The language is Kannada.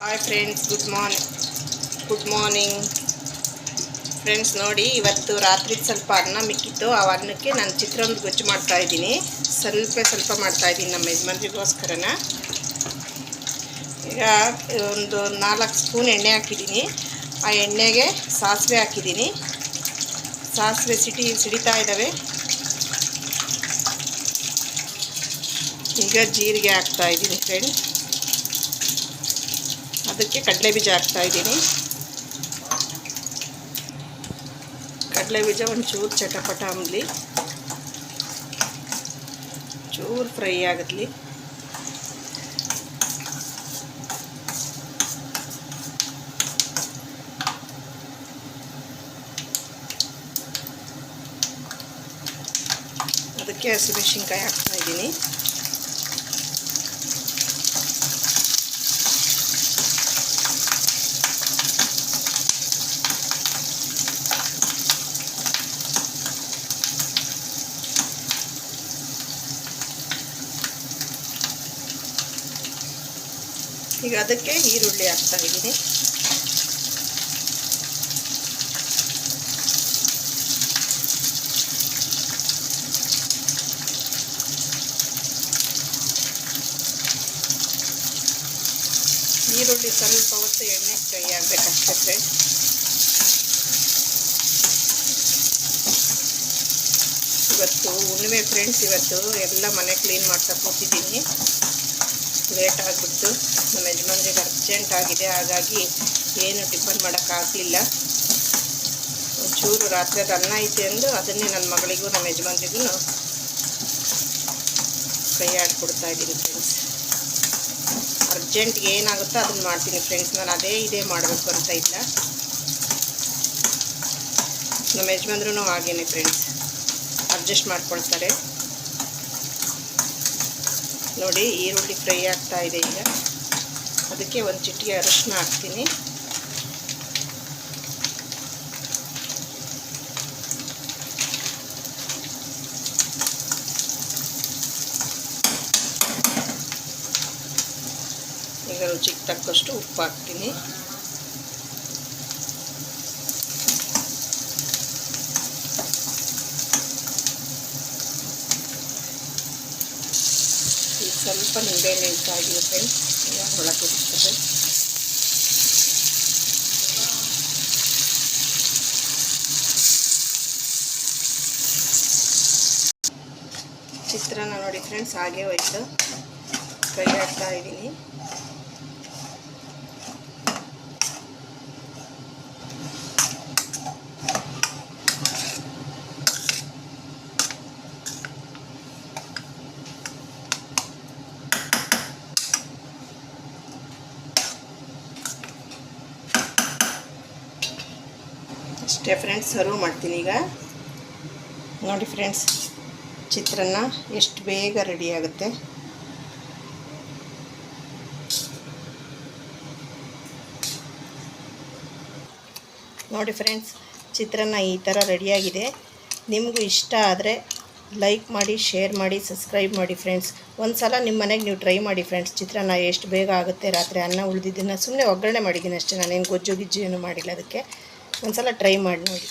Hi friends, good morning friends. ನೋಡಿ, ಇವತ್ತು ರಾತ್ರಿ ಸ್ವಲ್ಪ ಅನ್ನ ಮಿಕ್ಕಿತ್ತು. ಆ ಅನ್ನಕ್ಕೆ ನಾನು ಚಿತ್ರಾನ್ನ ಗೊಜ್ಜು ಮಾಡ್ತಾಯಿದ್ದೀನಿ. ಸ್ವಲ್ಪ ಮಾಡ್ತಾಯಿದ್ದೀನಿ ನಮ್ಮ ಯಜಮಾನ್ರಿಗೋಸ್ಕರನ. ಈಗ ಒಂದು 4 ಸ್ಪೂನ್ ಎಣ್ಣೆ ಹಾಕಿದ್ದೀನಿ. ಆ ಎಣ್ಣೆಗೆ ಸಾಸಿವೆ ಹಾಕಿದ್ದೀನಿ. ಸಾಸಿವೆ ಸಿಡಿತಾ ಇದ್ದಾವೆ. ಈಗ ಜೀರಿಗೆ ಹಾಕ್ತಾಯಿದ್ದೀನಿ ಫ್ರೆಂಡ್ಸ್. ಅದಕ್ಕೆ ಕಡಲೆ ಬೀಜ ಹಾಕ್ತಾಯಿದ್ದೀನಿ. ಕಡಲೆ ಬೀಜ ಒಂಚೂರು ಚಟಪಟ ಅಂಬಲಿ, ಚೂರು ಫ್ರೈ ಆಗಲಿ. ಅದಕ್ಕೆ ಹಸಿಮೆಣಸಿನ್ಕಾಯಿ ಹಾಕ್ತಾಯಿದ್ದೀನಿ. ಈಗ ಅದಕ್ಕೆ ಈರುಳ್ಳಿ ಹಾಕ್ತಾಯಿದ್ದೀನಿ. ಈರುಳ್ಳಿ ಸ್ವಲ್ಪ ಹೊತ್ತು ಎಣ್ಣೆ ಫ್ರೈ ಆಗಬೇಕಷ್ಟೇ ಫ್ರೆಂಡ್ಸ್. ಇವತ್ತು ಹುಣ್ಣಿಮೆ ಫ್ರೆಂಡ್ಸ್. ಇವತ್ತು ಎಲ್ಲ ಮನೆ ಕ್ಲೀನ್ ಮಾಡ್ತಾ ಕೂತಿದ್ದೀನಿ. ಲೇಟ್ ಆಗಿಬಿಟ್ಟು ನಮ್ಮ ಯಜಮಾನ್ರಿಗೆ ಅರ್ಜೆಂಟ್ ಆಗಿದೆ. ಹಾಗಾಗಿ ಏನು ಟಿಫನ್ ಮಾಡೋಕ್ಕಾಗಲಿಲ್ಲ. ಒಂಚೂರು ರಾತ್ರಿ ಅದು ಅನ್ನ ಐತೆ ಅಂದು ಅದನ್ನೇ ನನ್ನ ಮಗಳಿಗೂ ನಮ್ಮ ಯಜಮಾನ್ರಿಗೂ ಫ್ರೈ ಕೊಡ್ತಾಯಿದ್ದೀನಿ ಫ್ರೆಂಡ್ಸ್. ಅರ್ಜೆಂಟ್ಗೆ ಏನಾಗುತ್ತೋ ಅದನ್ನು ಮಾಡ್ತೀನಿ ಫ್ರೆಂಡ್ಸ್. ನಾನು ಇದೇ ಮಾಡಬೇಕು ಅಂತ ಇಲ್ಲ. ನಮ್ಮ ಯಜಮಾನ್ರೂ ಹಾಗೇನೆ ಫ್ರೆಂಡ್ಸ್, ಅಡ್ಜಸ್ಟ್ ಮಾಡ್ಕೊಳ್ತಾರೆ. ನೋಡಿ, ಈರುಳ್ಳಿ ಫ್ರೈ ಆಗ್ತಾ ಇದೆ. ಈಗ ಅದಕ್ಕೆ ಒಂದು ಚಿಟಿಕೆ ಅರಿಶಿನ ಹಾಕ್ತೀನಿ. ಈಗ ರುಚಿಗೆ ತಕ್ಕಷ್ಟು ಉಪ್ಪು ಹಾಕ್ತೀನಿ. ಸ್ವಲ್ಪ ನಿಂಬೆಹಣ್ಣು ಇಡ್ತಾಯಿದ್ದೀನಿ ಫ್ರೆಂಡ್ಸ್. ಒಳಗೆ ಇರ್ತದೆ. ಚಿತ್ರಾನ್ನ ನೋಡಿ ಫ್ರೆಂಡ್ಸ್, ಹಾಗೆ ಹೋಯ್ತು. ಫ್ರೈ ಆಗ್ತಾ ಇದ್ದೀನಿ. ಅಷ್ಟೇ ಫ್ರೆಂಡ್ಸ್, ಸರ್ವ್ ಮಾಡ್ತೀನಿ ಈಗ. ನೋಡಿ ಫ್ರೆಂಡ್ಸ್, ಚಿತ್ರಾನ್ನ ಎಷ್ಟು ಬೇಗ ರೆಡಿ ಆಗುತ್ತೆ. ನೋಡಿ ಫ್ರೆಂಡ್ಸ್, ಚಿತ್ರಾನ್ನ ಈ ಥರ ರೆಡಿಯಾಗಿದೆ. ನಿಮಗೂ ಇಷ್ಟ ಆದರೆ ಲೈಕ್ ಮಾಡಿ, ಶೇರ್ ಮಾಡಿ, ಸಬ್ಸ್ಕ್ರೈಬ್ ಮಾಡಿ ಫ್ರೆಂಡ್ಸ್. ಒಂದು ಸಲ ನಿಮ್ಮ ಮನೆಗೆ ನೀವು ಟ್ರೈ ಮಾಡಿ ಫ್ರೆಂಡ್ಸ್. ಚಿತ್ರಾನ್ನ ಎಷ್ಟು ಬೇಗ ಆಗುತ್ತೆ. ರಾತ್ರಿ ಅನ್ನ ಉಳಿದಿದ್ದನ್ನು ಸುಮ್ಮನೆ ಒಗ್ಗರಣೆ ಮಾಡಿದ್ದೀನಿ ಅಷ್ಟೇ. ನಾನೇನು ಗೊಜ್ಜು ಗಿಜ್ಜು ಏನೂ ಮಾಡಿಲ್ಲ. ಅದಕ್ಕೆ ಒಂದು ಸಲ ಟ್ರೈ ಮಾಡಿ ನೋಡಿ.